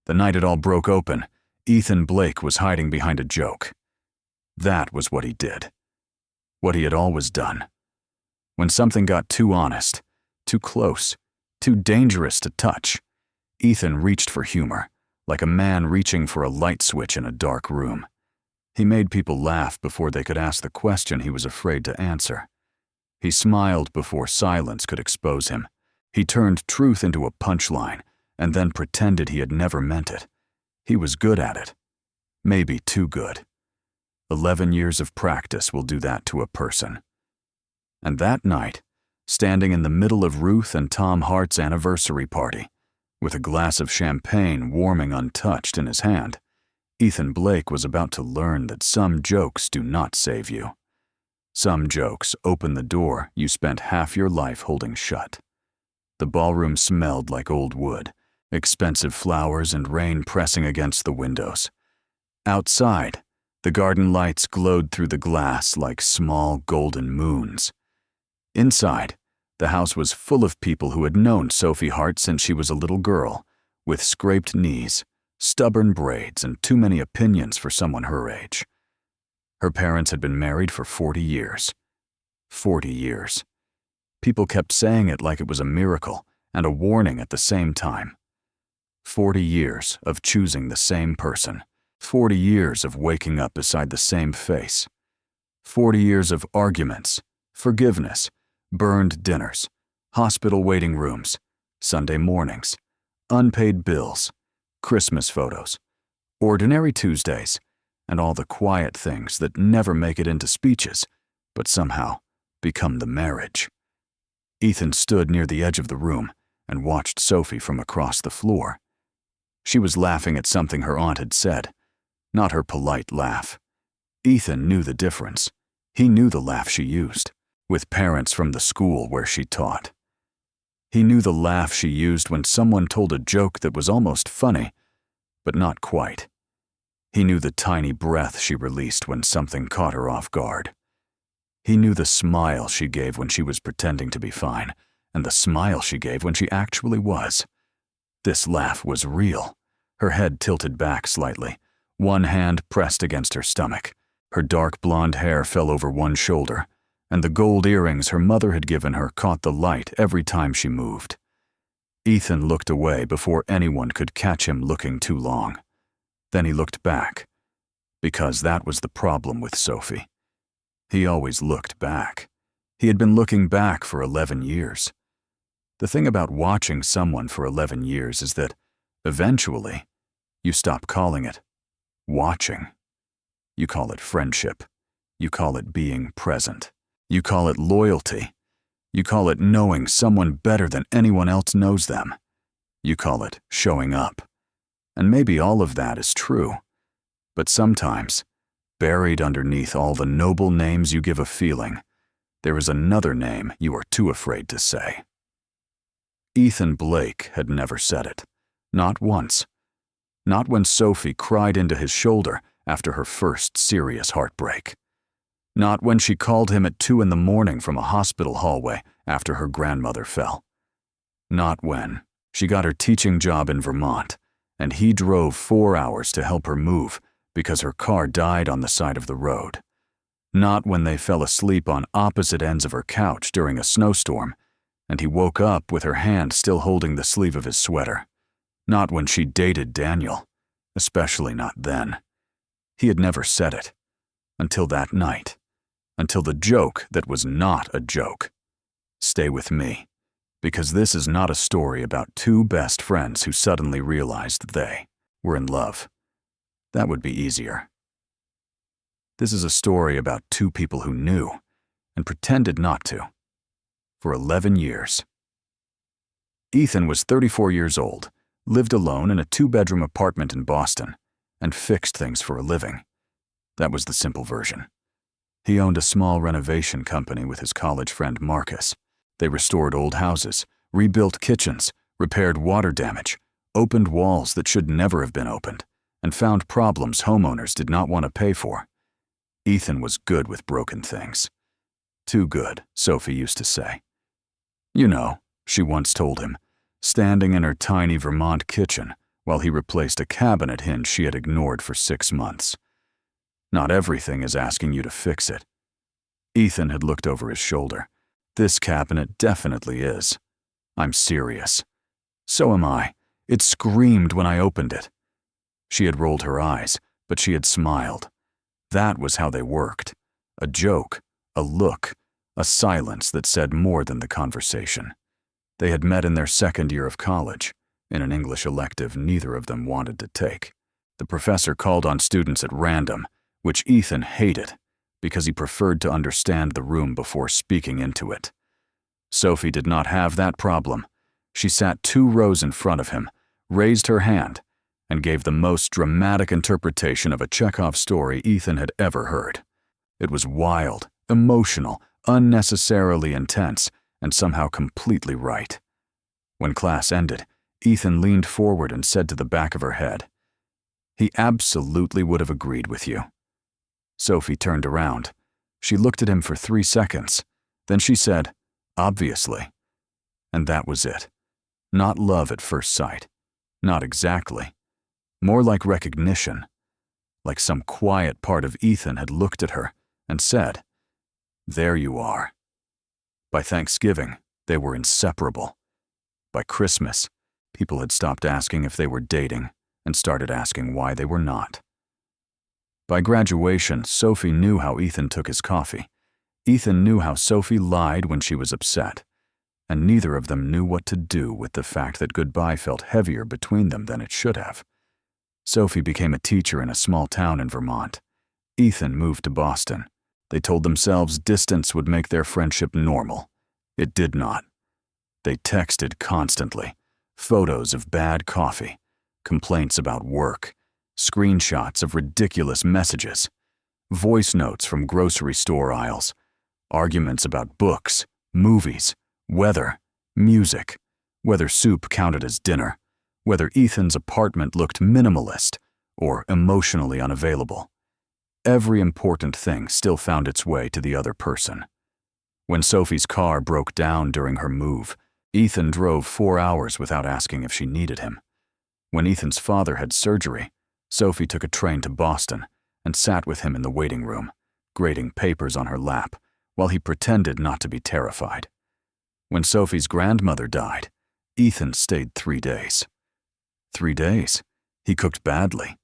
The night it all broke open, Ethan Blake was hiding behind a joke. That was what he did. What he had always done. When something got too honest, too close, too dangerous to touch, Ethan reached for humor, like a man reaching for a light switch in a dark room. He made people laugh before they could ask the question he was afraid to answer. He smiled before silence could expose him. He turned truth into a punchline and then pretended he had never meant it. He was good at it. Maybe too good. 11 years of practice will do that to a person. And that night, standing in the middle of Ruth and Tom Hart's anniversary party, with a glass of champagne warming untouched in his hand, Ethan Blake was about to learn that some jokes do not save you. Some jokes open the door you spent half your life holding shut. The ballroom smelled like old wood, expensive flowers and rain pressing against the windows. Outside, the garden lights glowed through the glass like small golden moons. Inside, the house was full of people who had known Sophie Hart since she was a little girl, with scraped knees, stubborn braids, and too many opinions for someone her age. Her parents had been married for 40 years. 40 years. People kept saying it like it was a miracle and a warning at the same time. 40 years of choosing the same person. 40 years of waking up beside the same face. 40 years of arguments, forgiveness, burned dinners, hospital waiting rooms, Sunday mornings, unpaid bills, Christmas photos, ordinary Tuesdays, and all the quiet things that never make it into speeches, but somehow become the marriage. Ethan stood near the edge of the room and watched Sophie from across the floor. She was laughing at something her aunt had said, not her polite laugh. Ethan knew the difference. He knew the laugh she used, with parents from the school where she taught. He knew the laugh she used when someone told a joke that was almost funny, but not quite. He knew the tiny breath she released when something caught her off guard. He knew the smile she gave when she was pretending to be fine, and the smile she gave when she actually was. This laugh was real. Her head tilted back slightly, one hand pressed against her stomach. Her dark blonde hair fell over one shoulder, and the gold earrings her mother had given her caught the light every time she moved. Ethan looked away before anyone could catch him looking too long. Then he looked back, because that was the problem with Sophie. He always looked back. He had been looking back for 11 years. The thing about watching someone for 11 years is that, eventually, you stop calling it watching. You call it friendship. You call it being present. You call it loyalty. You call it knowing someone better than anyone else knows them. You call it showing up. And maybe all of that is true. But sometimes, buried underneath all the noble names you give a feeling, there is another name you are too afraid to say. Ethan Blake had never said it. Not once. Not when Sophie cried into his shoulder after her first serious heartbreak. Not when she called him at 2 a.m. from a hospital hallway after her grandmother fell. Not when she got her teaching job in Vermont and he drove 4 hours to help her move because her car died on the side of the road. Not when they fell asleep on opposite ends of her couch during a snowstorm and he woke up with her hand still holding the sleeve of his sweater. Not when she dated Daniel, especially not then. He had never said it. Until that night. Until the joke that was not a joke. Stay with me, because this is not a story about two best friends who suddenly realized they were in love. That would be easier. This is a story about two people who knew and pretended not to. For 11 years. Ethan was 34 years old, lived alone in a 2-bedroom apartment in Boston, and fixed things for a living. That was the simple version. He owned a small renovation company with his college friend Marcus. They restored old houses, rebuilt kitchens, repaired water damage, opened walls that should never have been opened, and found problems homeowners did not want to pay for. Ethan was good with broken things. Too good, Sophie used to say. You know, she once told him, standing in her tiny Vermont kitchen while he replaced a cabinet hinge she had ignored for 6 months. Not everything is asking you to fix it. Ethan had looked over his shoulder. This cabinet definitely is. I'm serious. So am I. It screamed when I opened it. She had rolled her eyes, but she had smiled. That was how they worked. A joke, a look, a silence that said more than the conversation. They had met in their second year of college, in an English elective neither of them wanted to take. The professor called on students at random, which Ethan hated, because he preferred to understand the room before speaking into it. Sophie did not have that problem. She sat 2 rows in front of him, raised her hand, and gave the most dramatic interpretation of a Chekhov story Ethan had ever heard. It was wild, emotional, unnecessarily intense, and somehow completely right. When class ended, Ethan leaned forward and said to the back of her head, "He absolutely would have agreed with you." Sophie turned around. She looked at him for 3 seconds. Then she said, "Obviously." And that was it. Not love at first sight. Not exactly. More like recognition. Like some quiet part of Ethan had looked at her and said, "There you are." By Thanksgiving, they were inseparable. By Christmas, people had stopped asking if they were dating and started asking why they were not. By graduation, Sophie knew how Ethan took his coffee. Ethan knew how Sophie lied when she was upset, and neither of them knew what to do with the fact that goodbye felt heavier between them than it should have. Sophie became a teacher in a small town in Vermont. Ethan moved to Boston. They told themselves distance would make their friendship normal. It did not. They texted constantly, photos of bad coffee, complaints about work, screenshots of ridiculous messages, voice notes from grocery store aisles, arguments about books, movies, weather, music, whether soup counted as dinner, whether Ethan's apartment looked minimalist or emotionally unavailable. Every important thing still found its way to the other person. When Sophie's car broke down during her move, Ethan drove 4 hours without asking if she needed him. When Ethan's father had surgery, Sophie took a train to Boston and sat with him in the waiting room, grading papers on her lap, while he pretended not to be terrified. When Sophie's grandmother died, Ethan stayed 3 days. 3 days. He cooked badly.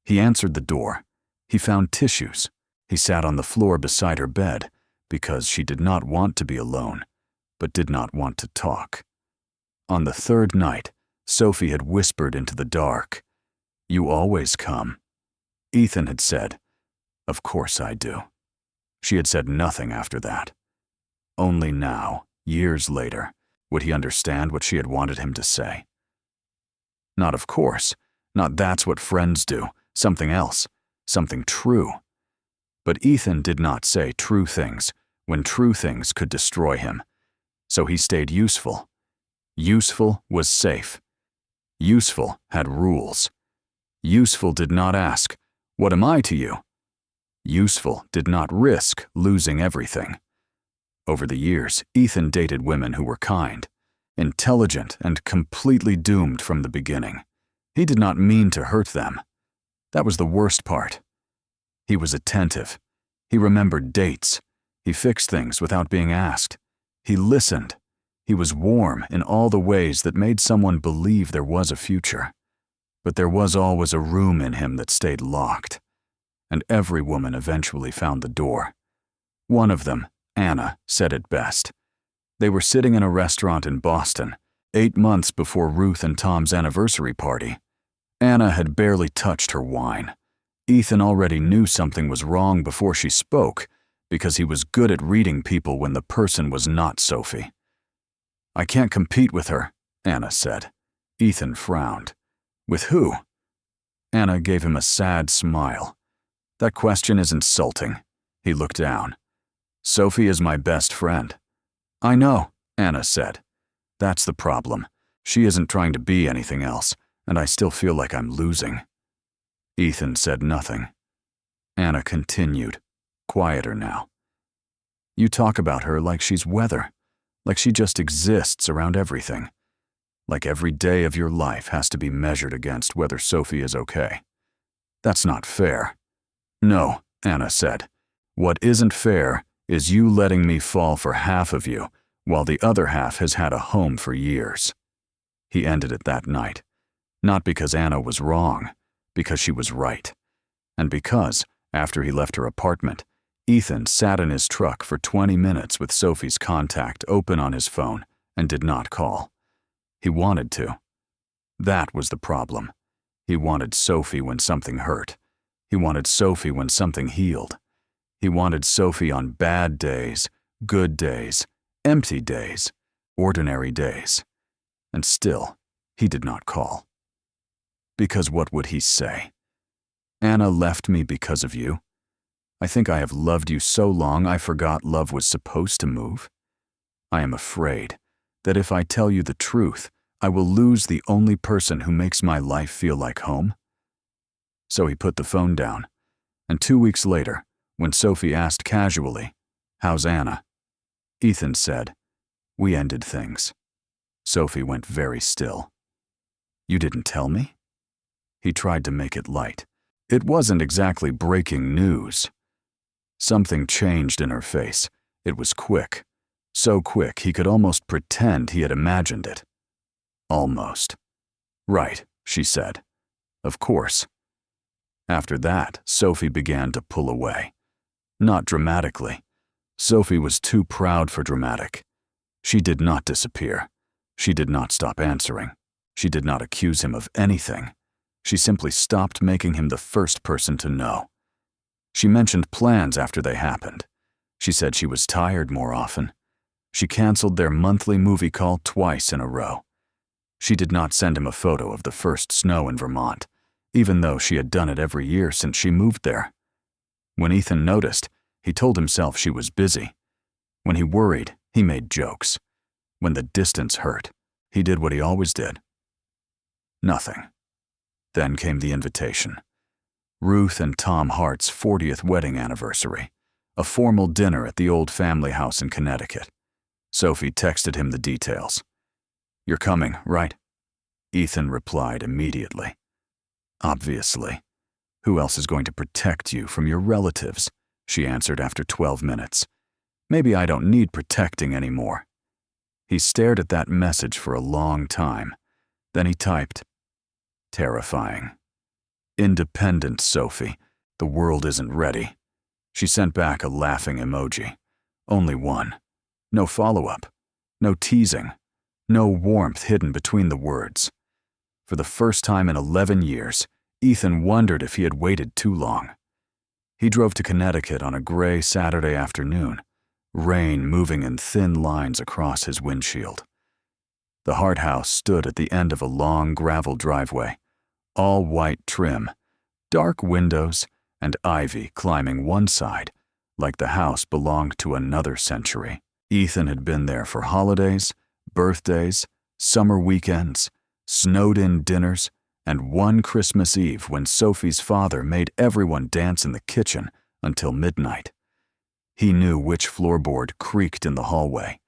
He answered the door. He found tissues. He sat on the floor beside her bed because she did not want to be alone, but did not want to talk. On the 3rd night, Sophie had whispered into the dark, "You always come." Ethan had said, "Of course I do." She had said nothing after that. Only now, years later, would he understand what she had wanted him to say. Not of course, not that's what friends do, something else, something true. But Ethan did not say true things when true things could destroy him. So he stayed useful. Useful was safe. Useful had rules. Useful did not ask, "What am I to you?" Useful did not risk losing everything. Over the years, Ethan dated women who were kind, intelligent, and completely doomed from the beginning. He did not mean to hurt them. That was the worst part. He was attentive. He remembered dates. He fixed things without being asked. He listened. He was warm in all the ways that made someone believe there was a future. But there was always a room in him that stayed locked. And every woman eventually found the door. One of them, Anna, said it best. They were sitting in a restaurant in Boston, 8 months before Ruth and Tom's anniversary party. Anna had barely touched her wine. Ethan already knew something was wrong before she spoke, because he was good at reading people when the person was not Sophie. "I can't compete with her," Anna said. Ethan frowned. "With who?" Anna gave him a sad smile. "That question is insulting." He looked down. "Sophie is my best friend." "I know," Anna said. "That's the problem. She isn't trying to be anything else, and I still feel like I'm losing." Ethan said nothing. Anna continued, quieter now. "You talk about her like she's weather, like she just exists around everything. Like every day of your life has to be measured against whether Sophie is okay. That's not fair. No, Anna said. What isn't fair is you letting me fall for half of you, while the other half has had a home for years. He ended it that night. Not because Anna was wrong, because she was right. And because, after he left her apartment, Ethan sat in his truck for 20 minutes with Sophie's contact open on his phone and did not call. He wanted to. That was the problem. He wanted Sophie when something hurt. He wanted Sophie when something healed. He wanted Sophie on bad days, good days, empty days, ordinary days. And still, he did not call. Because what would he say? Anna left me because of you. I think I have loved you so long I forgot love was supposed to move. I am afraid that if I tell you the truth, I will lose the only person who makes my life feel like home. So he put the phone down, and 2 weeks later, when Sophie asked casually, "How's Anna?" Ethan said, "We ended things." Sophie went very still. "You didn't tell me?" He tried to make it light. It wasn't exactly breaking news. Something changed in her face. It was quick. So quick he could almost pretend he had imagined it. Almost. "Right," she said. "Of course." After that, Sophie began to pull away. Not dramatically. Sophie was too proud for dramatic. She did not disappear. She did not stop answering. She did not accuse him of anything. She simply stopped making him the first person to know. She mentioned plans after they happened. She said she was tired more often. She canceled their monthly movie call twice in a row. She did not send him a photo of the first snow in Vermont, even though she had done it every year since she moved there. When Ethan noticed, he told himself she was busy. When he worried, he made jokes. When the distance hurt, he did what he always did. Nothing. Then came the invitation. Ruth and Tom Hart's 40th wedding anniversary, a formal dinner at the old family house in Connecticut. Sophie texted him the details. "You're coming, right?" Ethan replied immediately. "Obviously. Who else is going to protect you from your relatives?" she answered after 12 minutes. "Maybe I don't need protecting anymore." He stared at that message for a long time. Then he typed, "Terrifying. Independent Sophie. The world isn't ready." She sent back a laughing emoji. Only one. No follow-up. No teasing. No warmth hidden between the words. For the first time in 11 years, Ethan wondered if he had waited too long. He drove to Connecticut on a gray Saturday afternoon, rain moving in thin lines across his windshield. The Hart house stood at the end of a long gravel driveway, all white trim, dark windows, and ivy climbing one side, like the house belonged to another century. Ethan had been there for holidays, birthdays, summer weekends, snowed-in dinners, and one Christmas Eve when Sophie's father made everyone dance in the kitchen until midnight. He knew which floorboard creaked in the hallway.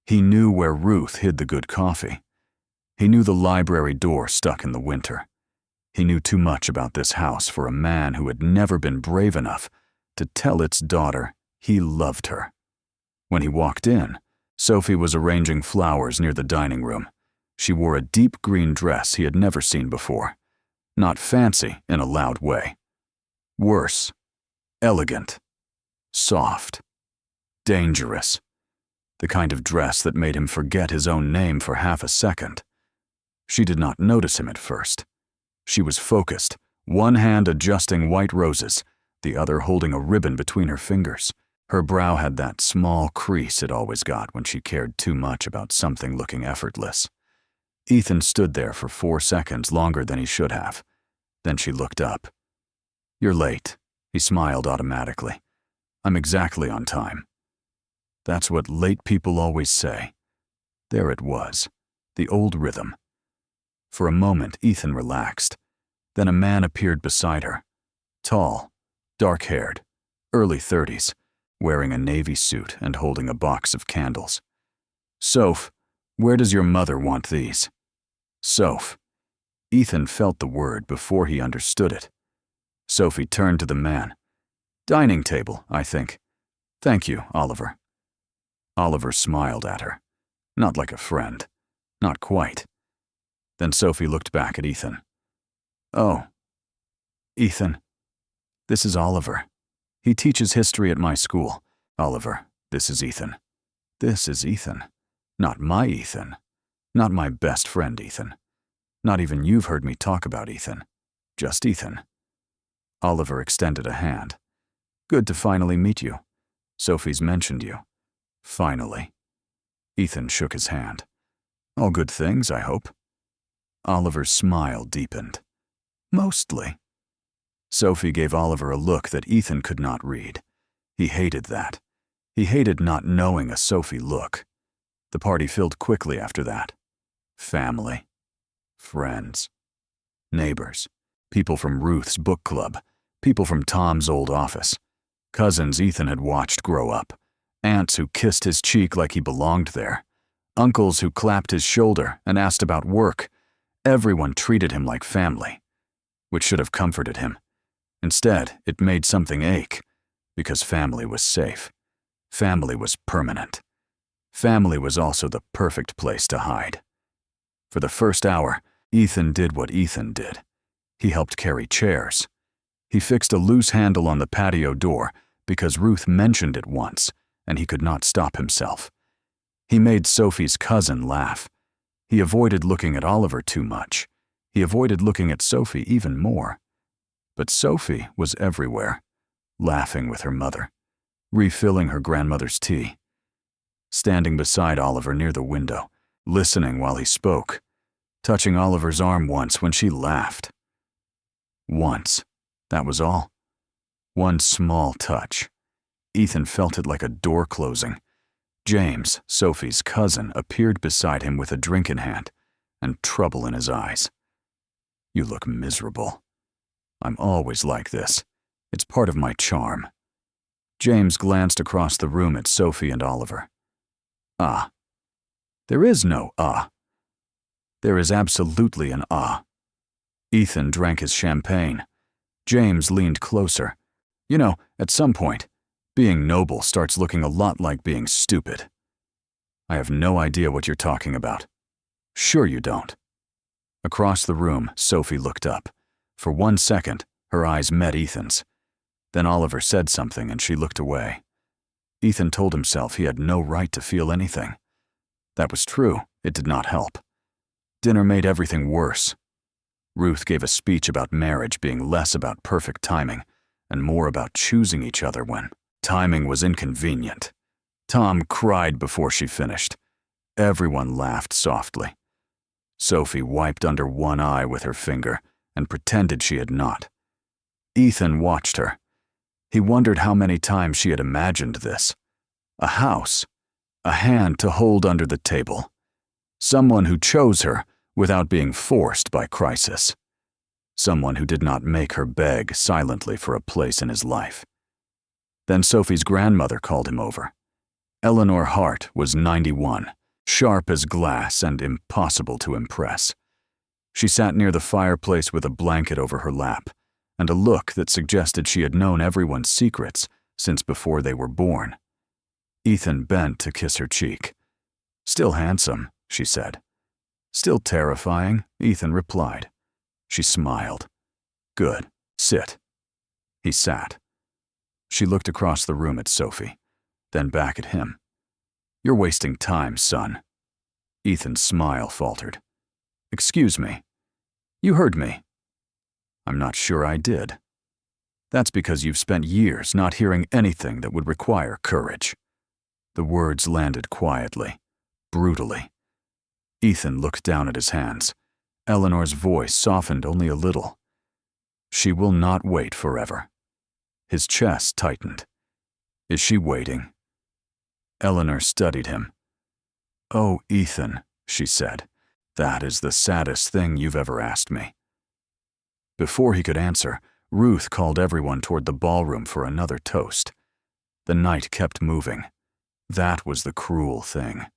He knew where Ruth hid the good coffee. He knew the library door stuck in the winter. He knew too much about this house for a man who had never been brave enough to tell its daughter he loved her. When he walked in, Sophie was arranging flowers near the dining room. She wore a deep green dress he had never seen before. Not fancy in a loud way. Worse, elegant, soft, dangerous. The kind of dress that made him forget his own name for half a second. She did not notice him at first. She was focused, one hand adjusting white roses, the other holding a ribbon between her fingers. Her brow had that small crease it always got when she cared too much about something looking effortless. Ethan stood there for 4 seconds longer than he should have. Then she looked up. "You're late," he smiled automatically. "I'm exactly on time." That's what late people always say. There it was, the old rhythm. For a moment, Ethan relaxed. Then a man appeared beside her. Tall, dark-haired, early 30s, wearing a navy suit and holding a box of candles. "Soph, where does your mother want these?" Soph. Ethan felt the word before he understood it. Sophie turned to the man. Dining table, I think. Thank you, Oliver. Oliver smiled at her. Not like a friend. Not quite. Then Sophie looked back at Ethan. Oh. Ethan. This is Oliver. He teaches history at my school. Oliver, this is Ethan. This is Ethan. Not my Ethan. Not my best friend Ethan. Not even you've heard me talk about Ethan. Just Ethan. Oliver extended a hand. Good to finally meet you. Sophie's mentioned you. Finally. Ethan shook his hand. All good things, I hope. Oliver's smile deepened. Mostly. Sophie gave Oliver a look that Ethan could not read. He hated that. He hated not knowing a Sophie look. The party filled quickly after that. Family. Friends. Neighbors. People from Ruth's book club. People from Tom's old office. Cousins Ethan had watched grow up. Aunts who kissed his cheek like he belonged there. Uncles who clapped his shoulder and asked about work. Everyone treated him like family, which should have comforted him. Instead, it made something ache, because family was safe. Family was permanent. Family was also the perfect place to hide. For the first hour, Ethan did what Ethan did. He helped carry chairs. He fixed a loose handle on the patio door because Ruth mentioned it once, and he could not stop himself. He made Sophie's cousin laugh. He avoided looking at Oliver too much. He avoided looking at Sophie even more. But Sophie was everywhere, laughing with her mother, refilling her grandmother's tea, standing beside Oliver near the window, listening while he spoke, touching Oliver's arm once when she laughed. Once, that was all. One small touch. Ethan felt it like a door closing. James, Sophie's cousin, appeared beside him with a drink in hand and trouble in his eyes. You look miserable. I'm always like this. It's part of my charm. James glanced across the room at Sophie and Oliver. Ah. There is no ah. There is absolutely an ah. Ethan drank his champagne. James leaned closer. You know, at some point, being noble starts looking a lot like being stupid. I have no idea what you're talking about. Sure you don't. Across the room, Sophie looked up. For 1 second, her eyes met Ethan's. Then Oliver said something and she looked away. Ethan told himself he had no right to feel anything. That was true. It did not help. Dinner made everything worse. Ruth gave a speech about marriage being less about perfect timing and more about choosing each other when timing was inconvenient. Tom cried before she finished. Everyone laughed softly. Sophie wiped under one eye with her finger and pretended she had not. Ethan watched her. He wondered how many times she had imagined this. A house. A hand to hold under the table. Someone who chose her without being forced by crisis. Someone who did not make her beg silently for a place in his life. Then Sophie's grandmother called him over. Eleanor Hart was 91, sharp as glass and impossible to impress. She sat near the fireplace with a blanket over her lap and a look that suggested she had known everyone's secrets since before they were born. Ethan bent to kiss her cheek. Still handsome, she said. Still terrifying, Ethan replied. She smiled. Good. Sit. He sat. She looked across the room at Sophie, then back at him. You're wasting time, son. Ethan's smile faltered. Excuse me. You heard me. I'm not sure I did. That's because you've spent years not hearing anything that would require courage. The words landed quietly, brutally. Ethan looked down at his hands. Eleanor's voice softened only a little. She will not wait forever. His chest tightened. Is she waiting? Eleanor studied him. Oh, Ethan, she said, that is the saddest thing you've ever asked me. Before he could answer, Ruth called everyone toward the ballroom for another toast. The night kept moving. That was the cruel thing.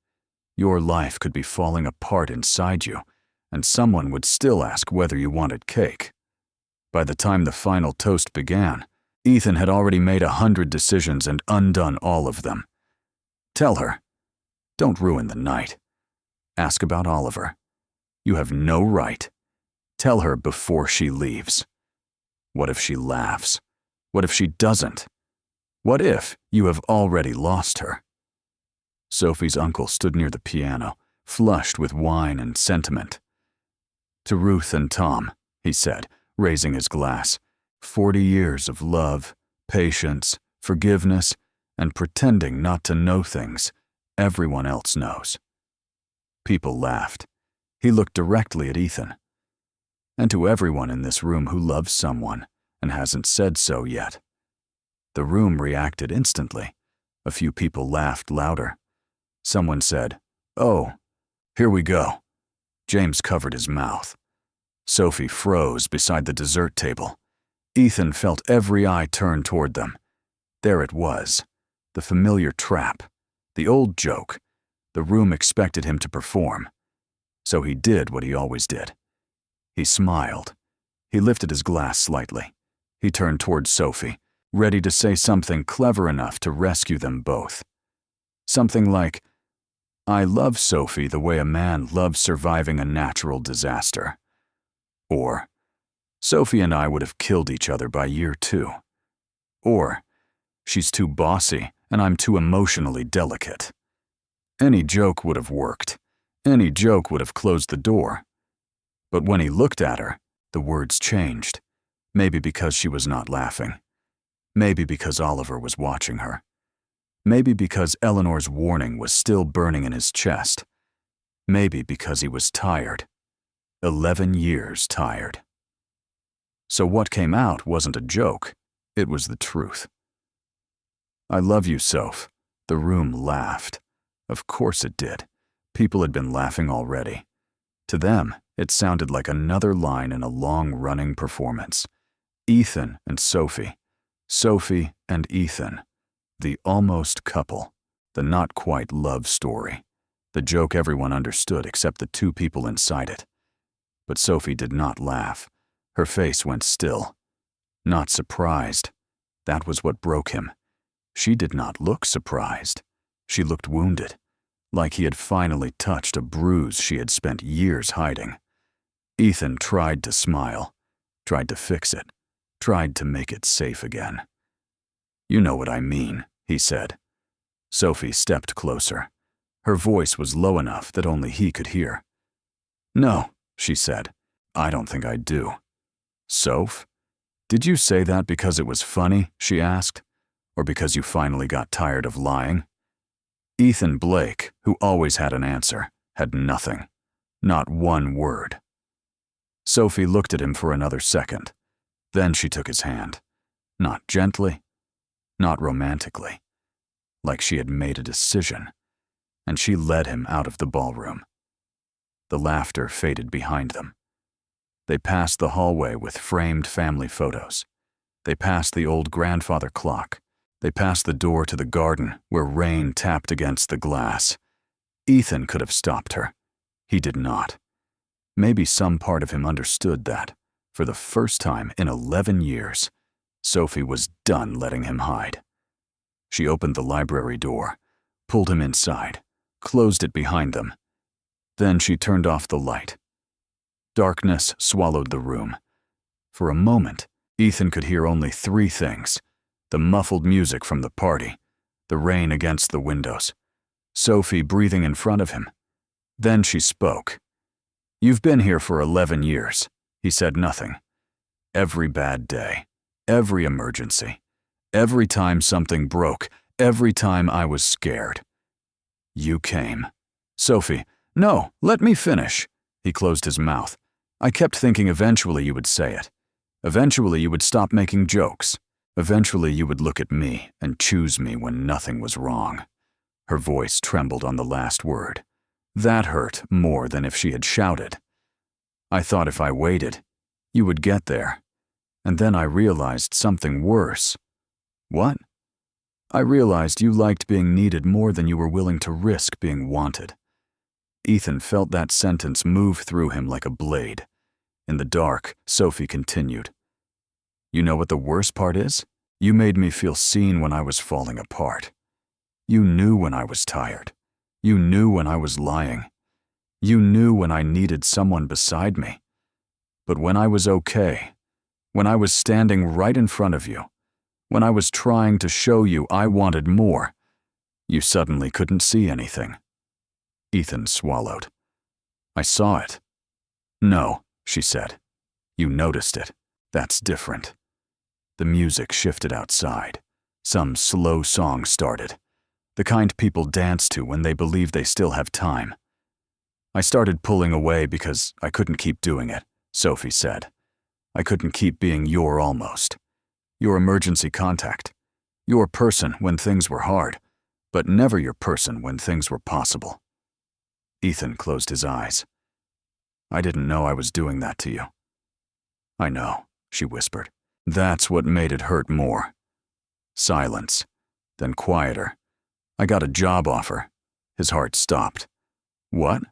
Your life could be falling apart inside you, and someone would still ask whether you wanted cake. By the time the final toast began, Ethan had already made 100 decisions and undone all of them. Tell her. Don't ruin the night. Ask about Oliver. You have no right. Tell her before she leaves. What if she laughs? What if she doesn't? What if you have already lost her? Sophie's uncle stood near the piano, flushed with wine and sentiment. To Ruth and Tom, he said, raising his glass, 40 years of love, patience, forgiveness, and pretending not to know things everyone else knows. People laughed. He looked directly at Ethan. And to everyone in this room who loves someone and hasn't said so yet. The room reacted instantly. A few people laughed louder. Someone said, "Oh, here we go." James covered his mouth. Sophie froze beside the dessert table. Ethan felt every eye turn toward them. There it was, the familiar trap, the old joke. The room expected him to perform. So he did what he always did. He smiled. He lifted his glass slightly. He turned toward Sophie, ready to say something clever enough to rescue them both. Something like, "I love Sophie the way a man loves surviving a natural disaster." Or, "Sophie and I would have killed each other by year 2. Or, "She's too bossy and I'm too emotionally delicate." Any joke would have worked. Any joke would have closed the door. But when he looked at her, the words changed. Maybe because she was not laughing. Maybe because Oliver was watching her. Maybe because Eleanor's warning was still burning in his chest. Maybe because he was tired. 11 years tired. So what came out wasn't a joke. It was the truth. "I love you, Soph." The room laughed. Of course it did. People had been laughing already. To them, it sounded like another line in a long-running performance. Ethan and Sophie. Sophie and Ethan. The almost couple. The not-quite love story. The joke everyone understood except the 2 people inside it. But Sophie did not laugh. Her face went still. Not surprised. That was what broke him. She did not look surprised. She looked wounded, like he had finally touched a bruise she had spent years hiding. Ethan tried to smile, tried to fix it, tried to make it safe again. "You know what I mean," he said. Sophie stepped closer. Her voice was low enough that only he could hear. "No," she said. "I don't think I do." "Soph? Did you say that because it was funny?" she asked. "Or because you finally got tired of lying?" Ethan Blake, who always had an answer, had nothing. Not one word. Sophie looked at him for another second. Then she took his hand. Not gently, not romantically. Like she had made a decision. And she led him out of the ballroom. The laughter faded behind them. They passed the hallway with framed family photos. They passed the old grandfather clock. They passed the door to the garden where rain tapped against the glass. Ethan could have stopped her. He did not. Maybe some part of him understood that, for the first time in 11 years, Sophie was done letting him hide. She opened the library door, pulled him inside, closed it behind them. Then she turned off the light. Darkness swallowed the room. For a moment, Ethan could hear only 3 things: the muffled music from the party, the rain against the windows, Sophie breathing in front of him. Then she spoke. "You've been here for 11 years. He said nothing. Every bad day, every emergency, every time something broke, every time I was scared. You came. Sophie, no, let me finish." He closed his mouth. "I kept thinking eventually you would say it. Eventually you would stop making jokes. Eventually you would look at me and choose me when nothing was wrong." Her voice trembled on the last word. That hurt more than if she had shouted. "I thought if I waited, you would get there. And then I realized something worse." "What?" "I realized you liked being needed more than you were willing to risk being wanted. Ethan felt that sentence move through him like a blade. In the dark, Sophie continued. You know what the worst part is? You made me feel seen when I was falling apart. You knew when I was tired. You knew when I was lying. You knew when I needed someone beside me. But when I was okay, when I was standing right in front of you, when I was trying to show you I wanted more, you suddenly couldn't see anything. Ethan swallowed. I saw it. No, she said. You noticed it. That's different. The music shifted outside. Some slow song started. The kind people dance to when they believe they still have time. I started pulling away because I couldn't keep doing it, Sophie said. I couldn't keep being your almost. Your emergency contact. Your person when things were hard, but never your person when things were possible. Ethan closed his eyes. I didn't know I was doing that to you. I know, she whispered. That's what made it hurt more. Silence, then quieter. I got a job offer. His heart stopped. What?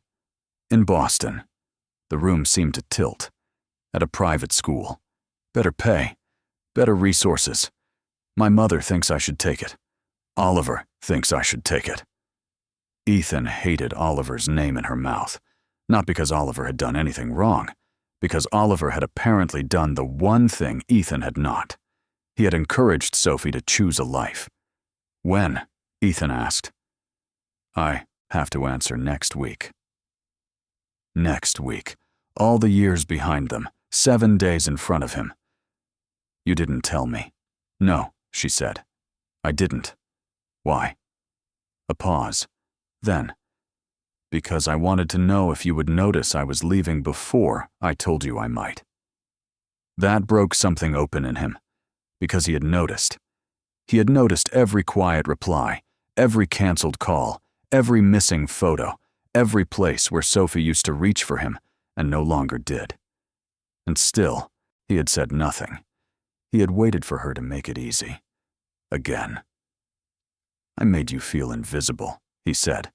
In Boston. The room seemed to tilt. At a private school. Better pay. Better resources. My mother thinks I should take it. Oliver thinks I should take it. Ethan hated Oliver's name in her mouth. Not because Oliver had done anything wrong. Because Oliver had apparently done the one thing Ethan had not. He had encouraged Sophie to choose a life. When? Ethan asked. I have to answer next week. Next week. All the years behind them, 7 days in front of him. You didn't tell me. No, she said. I didn't. Why? A pause. Then. Because I wanted to know if you would notice I was leaving before I told you I might. That broke something open in him. Because he had noticed. He had noticed every quiet reply, every canceled call, every missing photo, every place where Sophie used to reach for him and no longer did. And still, he had said nothing. He had waited for her to make it easy. Again. I made you feel invisible, he said.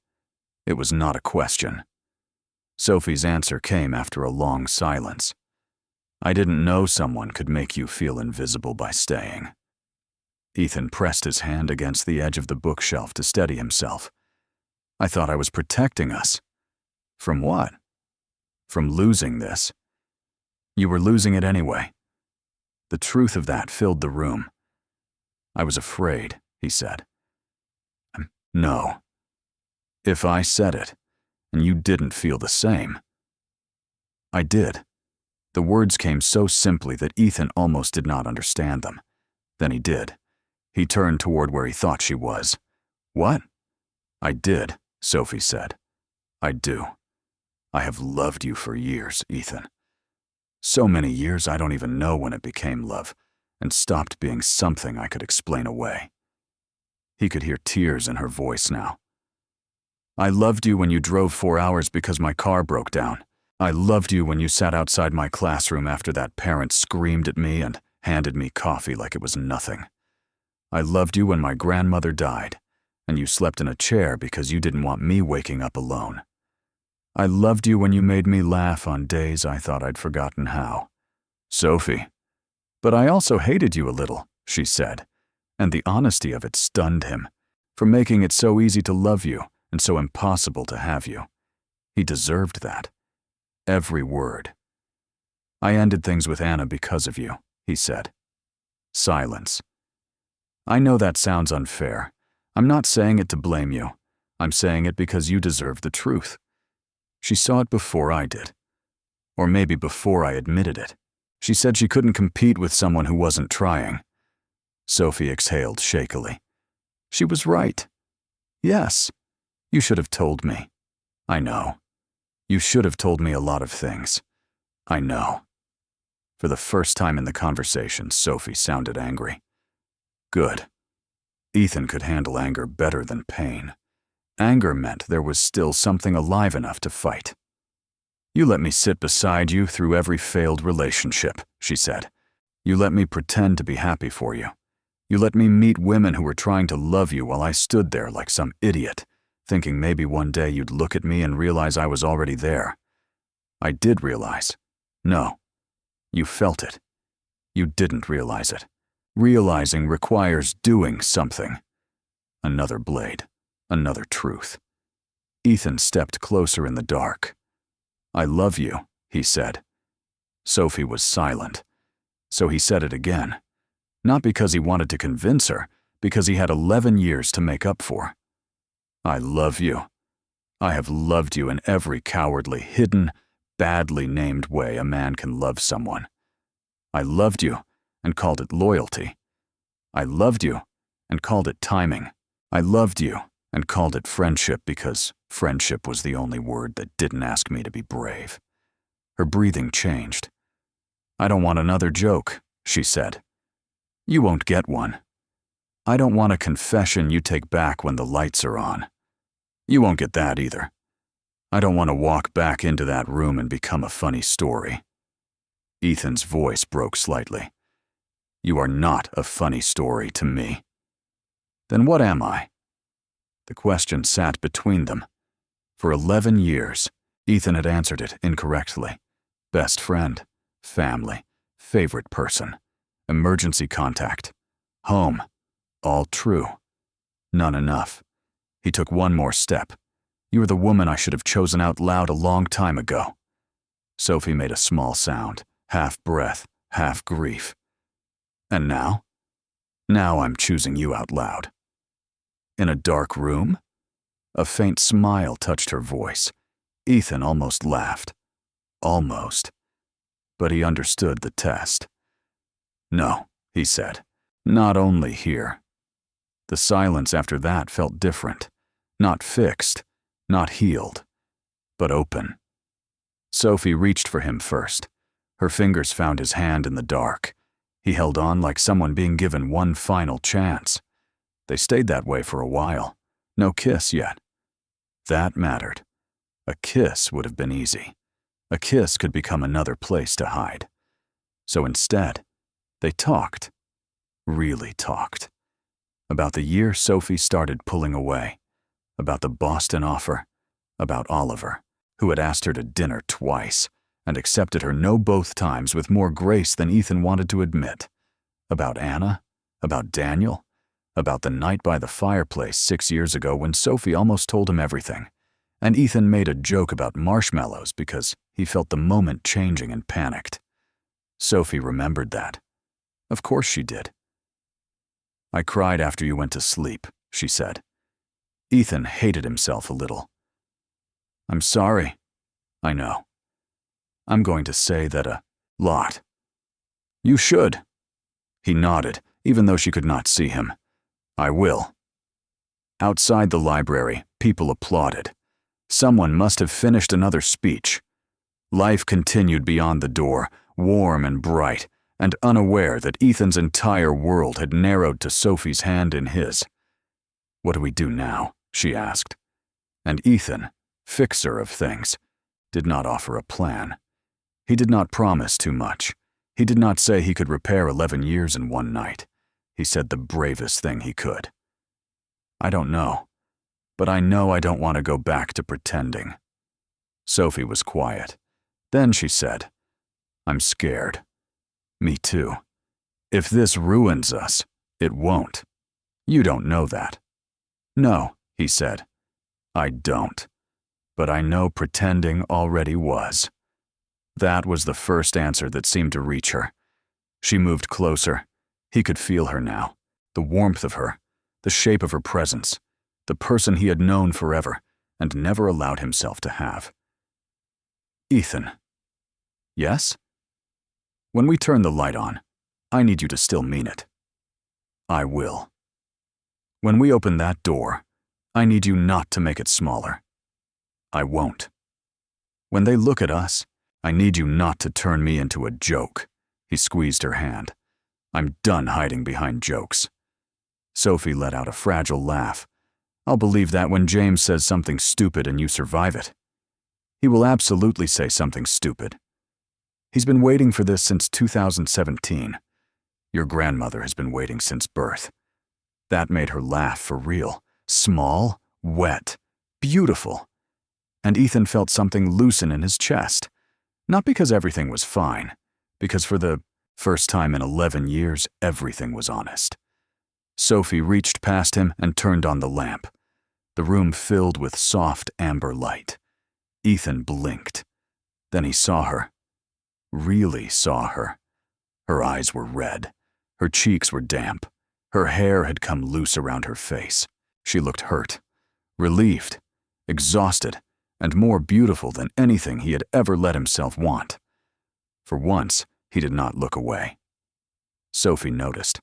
It was not a question. Sophie's answer came after a long silence. I didn't know someone could make you feel invisible by staying. Ethan pressed his hand against the edge of the bookshelf to steady himself. I thought I was protecting us. From what? From losing this. You were losing it anyway. The truth of that filled the room. I was afraid, he said. No. If I said it, and you didn't feel the same. I did. The words came so simply that Ethan almost did not understand them. Then he did. He turned toward where he thought she was. What? I did, Sophie said. I do. I have loved you for years, Ethan. So many years I don't even know when it became love, and stopped being something I could explain away. He could hear tears in her voice now. I loved you when you drove 4 hours because my car broke down. I loved you when you sat outside my classroom after that parent screamed at me and handed me coffee like it was nothing. I loved you when my grandmother died, and you slept in a chair because you didn't want me waking up alone. I loved you when you made me laugh on days I thought I'd forgotten how. Sophie. But I also hated you a little, she said, and the honesty of it stunned him, for making it so easy to love you and so impossible to have you. He deserved that. Every word. I ended things with Anna because of you, he said. Silence. I know that sounds unfair. I'm not saying it to blame you. I'm saying it because you deserve the truth. She saw it before I did. Or maybe before I admitted it. She said she couldn't compete with someone who wasn't trying. Sophie exhaled shakily. She was right. Yes. You should have told me. I know. You should have told me a lot of things. I know. For the first time in the conversation, Sophie sounded angry. Good. Ethan could handle anger better than pain. Anger meant there was still something alive enough to fight. You let me sit beside you through every failed relationship, she said. You let me pretend to be happy for you. You let me meet women who were trying to love you while I stood there like some idiot, thinking maybe one day you'd look at me and realize I was already there. I did realize. No, you felt it. You didn't realize it. Realizing requires doing something. Another blade, another truth. Ethan stepped closer in the dark. I love you, he said. Sophie was silent, so he said it again. Not because he wanted to convince her, because he had 11 years to make up for. I love you. I have loved you in every cowardly, hidden, badly named way a man can love someone. I loved you and called it loyalty. I loved you and called it timing. I loved you and called it friendship because friendship was the only word that didn't ask me to be brave. Her breathing changed. I don't want another joke, she said. You won't get one. I don't want a confession you take back when the lights are on. You won't get that either. I don't want to walk back into that room and become a funny story. Ethan's voice broke slightly. You are not a funny story to me. Then what am I? The question sat between them. For 11 years, Ethan had answered it incorrectly. Best friend, family, favorite person, emergency contact, home, all true. None enough. He took one more step. You were the woman I should have chosen out loud a long time ago. Sophie made a small sound, half breath, half grief. And now? Now I'm choosing you out loud. In a dark room? A faint smile touched her voice. Ethan almost laughed. Almost. But he understood the test. No, he said. Not only here. The silence after that felt different. Not fixed, not healed, but open. Sophie reached for him first. Her fingers found his hand in the dark. He held on like someone being given one final chance. They stayed that way for a while. No kiss yet. That mattered. A kiss would have been easy. A kiss could become another place to hide. So instead, they talked. Really talked. About the year Sophie started pulling away. About the Boston offer. About Oliver, who had asked her to dinner twice and accepted her no both times with more grace than Ethan wanted to admit. About Anna. About Daniel. About the night by the fireplace 6 years ago when Sophie almost told him everything, and Ethan made a joke about marshmallows because he felt the moment changing and panicked. Sophie remembered that. Of course she did. I cried after you went to sleep, she said. Ethan hated himself a little. I'm sorry. I know. I'm going to say that a lot. You should. He nodded, even though she could not see him. I will. Outside the library, people applauded. Someone must have finished another speech. Life continued beyond the door, warm and bright, and unaware that Ethan's entire world had narrowed to Sophie's hand in his. What do we do now? She asked. And Ethan, fixer of things, did not offer a plan. He did not promise too much. He did not say he could repair 11 years in one night. He said the bravest thing he could. I don't know, but I know I don't want to go back to pretending. Sophie was quiet. Then she said, I'm scared. Me too. If this ruins us, it won't. You don't know that. No, he said. I don't. But I know pretending already was. That was the first answer that seemed to reach her. She moved closer. He could feel her now, the warmth of her, the shape of her presence, the person he had known forever and never allowed himself to have. Ethan. Yes? When we turn the light on, I need you to still mean it. I will. When we open that door, I need you not to make it smaller. I won't. When they look at us, I need you not to turn me into a joke. He squeezed her hand. I'm done hiding behind jokes. Sophie let out a fragile laugh. I'll believe that when James says something stupid and you survive it. He will absolutely say something stupid. He's been waiting for this since 2017. Your grandmother has been waiting since birth. That made her laugh for real. Small, wet, beautiful. And Ethan felt something loosen in his chest. Not because everything was fine, because for the first time in 11 years, everything was honest. Sophie reached past him and turned on the lamp. The room filled with soft amber light. Ethan blinked. Then he saw her. Really saw her. Her eyes were red. Her cheeks were damp. Her hair had come loose around her face. She looked hurt, relieved, exhausted, and more beautiful than anything he had ever let himself want. For once, he did not look away. Sophie noticed.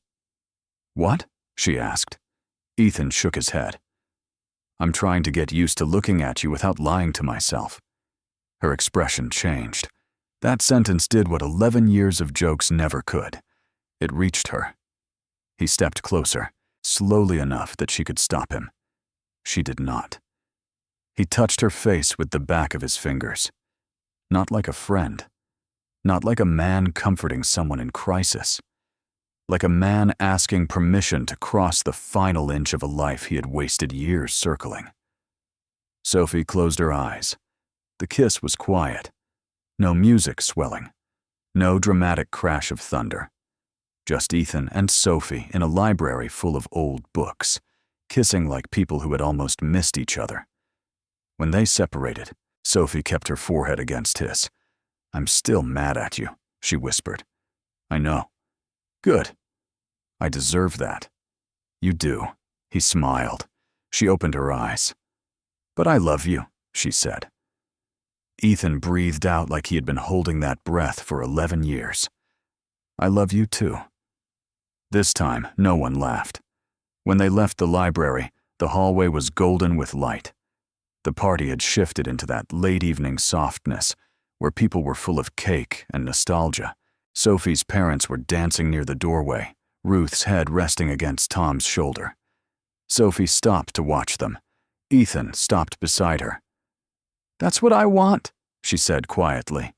"What?" she asked. Ethan shook his head. "I'm trying to get used to looking at you without lying to myself." Her expression changed. That sentence did what 11 years of jokes never could. It reached her. He stepped closer, slowly enough that she could stop him. She did not. He touched her face with the back of his fingers. Not like a friend. Not like a man comforting someone in crisis. Like a man asking permission to cross the final inch of a life he had wasted years circling. Sophie closed her eyes. The kiss was quiet. No music swelling. No dramatic crash of thunder. Just Ethan and Sophie in a library full of old books, kissing like people who had almost missed each other. When they separated, Sophie kept her forehead against his. "I'm still mad at you," she whispered. "I know." "Good. I deserve that." "You do." He smiled. She opened her eyes. "But I love you," she said. Ethan breathed out like he had been holding that breath for 11 years. "I love you too." This time, no one laughed. When they left the library, the hallway was golden with light. The party had shifted into that late-evening softness, where people were full of cake and nostalgia. Sophie's parents were dancing near the doorway, Ruth's head resting against Tom's shoulder. Sophie stopped to watch them. Ethan stopped beside her. "That's what I want," she said quietly.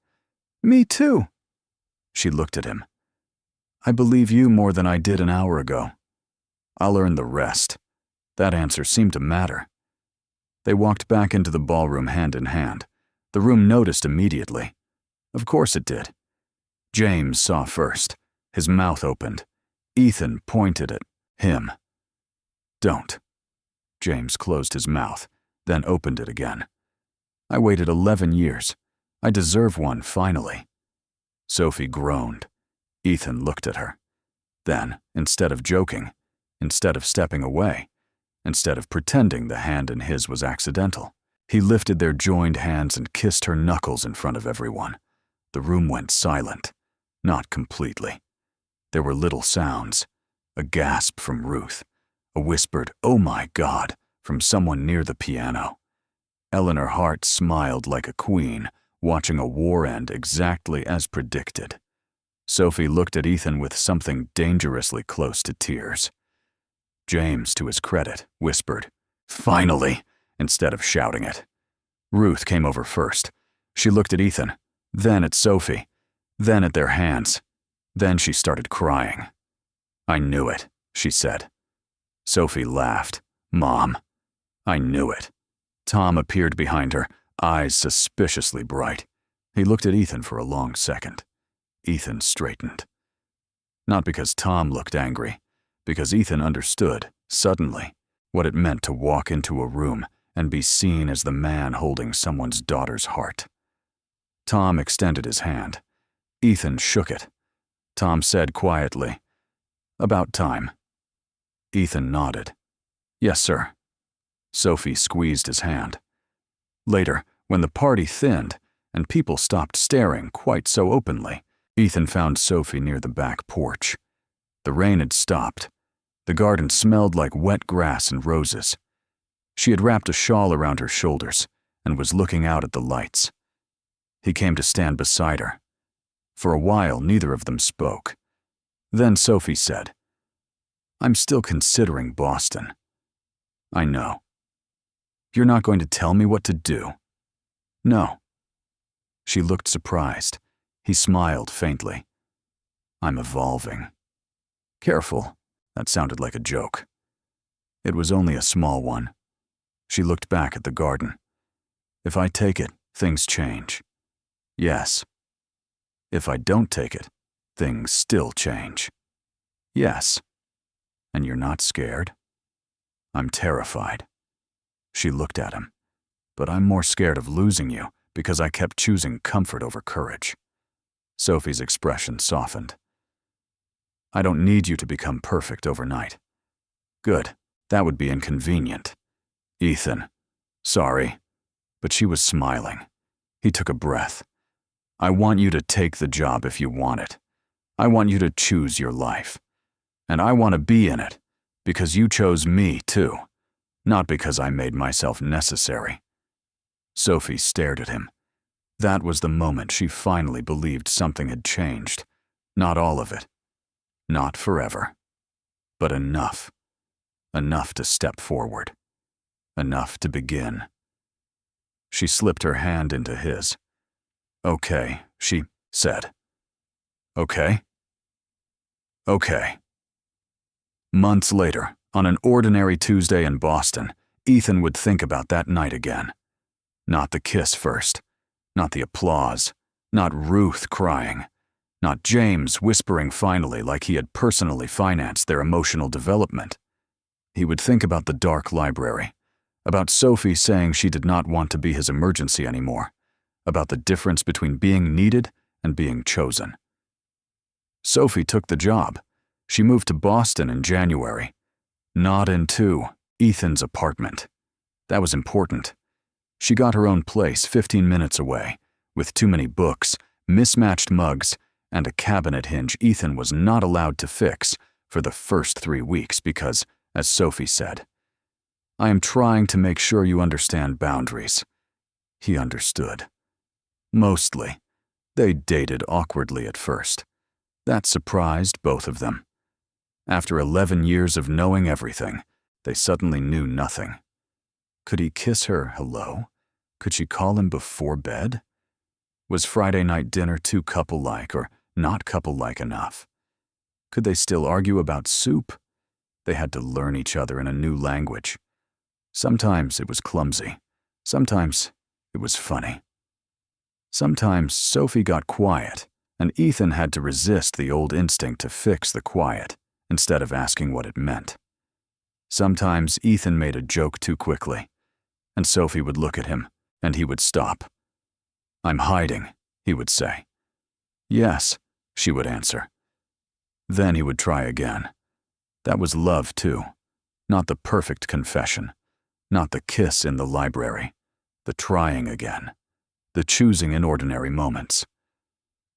"Me too." She looked at him. "I believe you more than I did an hour ago. I'll earn the rest." That answer seemed to matter. They walked back into the ballroom hand in hand. The room noticed immediately. Of course it did. James saw first. His mouth opened. Ethan pointed at him. "Don't." James closed his mouth, then opened it again. "I waited 11 years. I deserve one finally." Sophie groaned. Ethan looked at her. Then, instead of joking, instead of stepping away, instead of pretending the hand in his was accidental, he lifted their joined hands and kissed her knuckles in front of everyone. The room went silent. Not completely. There were little sounds. A gasp from Ruth. A whispered, "Oh my God," from someone near the piano. Eleanor Hart smiled like a queen, watching a war end exactly as predicted. Sophie looked at Ethan with something dangerously close to tears. James, to his credit, whispered, "Finally," instead of shouting it. Ruth came over first. She looked at Ethan, then at Sophie, then at their hands. Then she started crying. "I knew it," she said. Sophie laughed. "Mom." "I knew it." Tom appeared behind her, eyes suspiciously bright. He looked at Ethan for a long second. Ethan straightened. Not because Tom looked angry, because Ethan understood, suddenly, what it meant to walk into a room and be seen as the man holding someone's daughter's heart. Tom extended his hand. Ethan shook it. Tom said quietly, "About time." Ethan nodded. "Yes, sir." Sophie squeezed his hand. Later, when the party thinned and people stopped staring quite so openly, Ethan found Sophie near the back porch. The rain had stopped. The garden smelled like wet grass and roses. She had wrapped a shawl around her shoulders and was looking out at the lights. He came to stand beside her. For a while, neither of them spoke. Then Sophie said, "I'm still considering Boston." "I know." "You're not going to tell me what to do?" "No." She looked surprised. He smiled faintly. "I'm evolving." "Careful." That sounded like a joke. It was only a small one. She looked back at the garden. If I take it, things change. Yes. If I don't take it, things still change. Yes. And you're not scared? I'm terrified. She looked at him. But I'm more scared of losing you because I kept choosing comfort over courage. Sophie's expression softened. I don't need you to become perfect overnight. Good. That would be inconvenient. Ethan. Sorry. But she was smiling. He took a breath. I want you to take the job if you want it. I want you to choose your life. And I want to be in it, because you chose me too, not because I made myself necessary. Sophie stared at him. That was the moment she finally believed something had changed. Not all of it. Not forever. But enough. Enough to step forward. Enough to begin. She slipped her hand into his. Okay, she said. Okay? Okay. Months later, on an ordinary Tuesday in Boston, Ethan would think about that night again. Not the kiss first. Not the applause. Not Ruth crying. Not James whispering finally like he had personally financed their emotional development. He would think about the dark library. About Sophie saying she did not want to be his emergency anymore. About the difference between being needed and being chosen. Sophie took the job. She moved to Boston in January. Not into Ethan's apartment. That was important. She got her own place 15 minutes away, with too many books, mismatched mugs, and a cabinet hinge Ethan was not allowed to fix for the first 3 weeks because, as Sophie said, I am trying to make sure you understand boundaries. He understood. Mostly. They dated awkwardly at first. That surprised both of them. After 11 years of knowing everything, they suddenly knew nothing. Could he kiss her hello? Could she call him before bed? Was Friday night dinner too couple-like or not couple-like enough? Could they still argue about soup? They had to learn each other in a new language. Sometimes it was clumsy. Sometimes it was funny. Sometimes Sophie got quiet, and Ethan had to resist the old instinct to fix the quiet instead of asking what it meant. Sometimes Ethan made a joke too quickly, and Sophie would look at him, and he would stop. I'm hiding, he would say. Yes, she would answer. Then he would try again. That was love, too. Not the perfect confession. Not the kiss in the library. The trying again. The choosing in ordinary moments.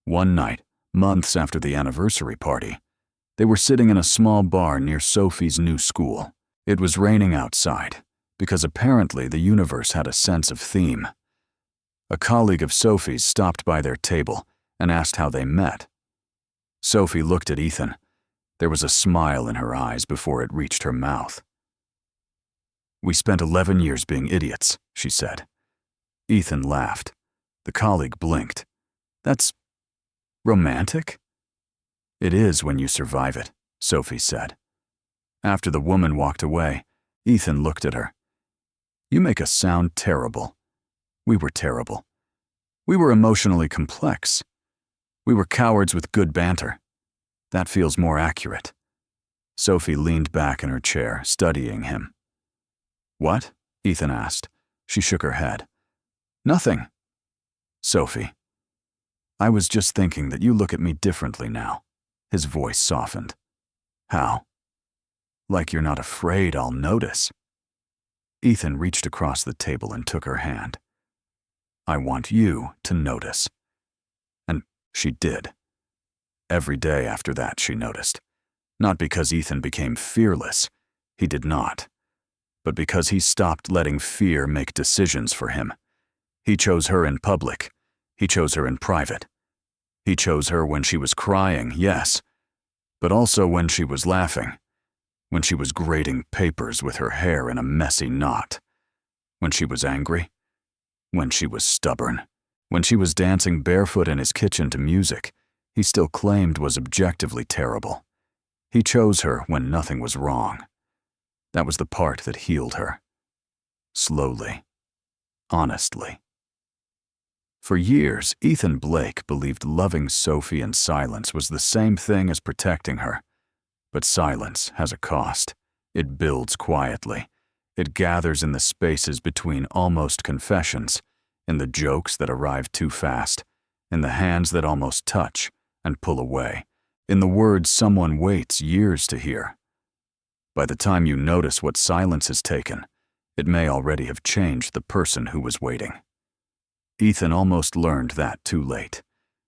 One night, months after the anniversary party, they were sitting in a small bar near Sophie's new school. It was raining outside, because apparently the universe had a sense of theme. A colleague of Sophie's stopped by their table and asked how they met. Sophie looked at Ethan. There was a smile in her eyes before it reached her mouth. We spent 11 years being idiots, she said. Ethan laughed. The colleague blinked. That's romantic? It is when you survive it, Sophie said. After the woman walked away, Ethan looked at her. You make us sound terrible. We were terrible. We were emotionally complex. We were cowards with good banter. That feels more accurate. Sophie leaned back in her chair, studying him. What? Ethan asked. She shook her head. Nothing. Sophie. I was just thinking that you look at me differently now. His voice softened. How? Like you're not afraid I'll notice. Ethan reached across the table and took her hand. I want you to notice. And she did. Every day after that, she noticed. Not because Ethan became fearless. He did not. But because he stopped letting fear make decisions for him. He chose her in public. He chose her in private. He chose her when she was crying, yes, but also when she was laughing, when she was grading papers with her hair in a messy knot, when she was angry, when she was stubborn, when she was dancing barefoot in his kitchen to music he still claimed was objectively terrible. He chose her when nothing was wrong. That was the part that healed her. slowly, honestly. For years, Ethan Blake believed loving Sophie in silence was the same thing as protecting her. But silence has a cost. It builds quietly. It gathers in the spaces between almost confessions, in the jokes that arrive too fast, in the hands that almost touch and pull away, in the words someone waits years to hear. By the time you notice what silence has taken, it may already have changed the person who was waiting. Ethan almost learned that too late.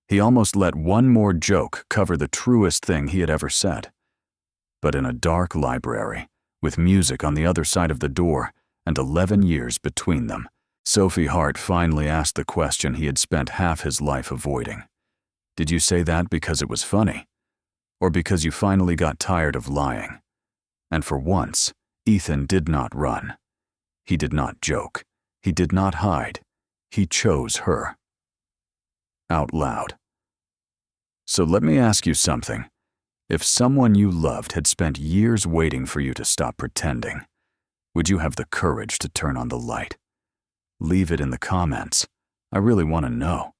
He almost let one more joke cover the truest thing he had ever said. But in a dark library, with music on the other side of the door and 11 years between them, Sophie Hart finally asked the question he had spent half his life avoiding. Did you say that because it was funny? Or because you finally got tired of lying? And for once, Ethan did not run. He did not joke. He did not hide. He chose her. Out loud. So let me ask you something. If someone you loved had spent years waiting for you to stop pretending, would you have the courage to turn on the light? Leave it in the comments. I really want to know.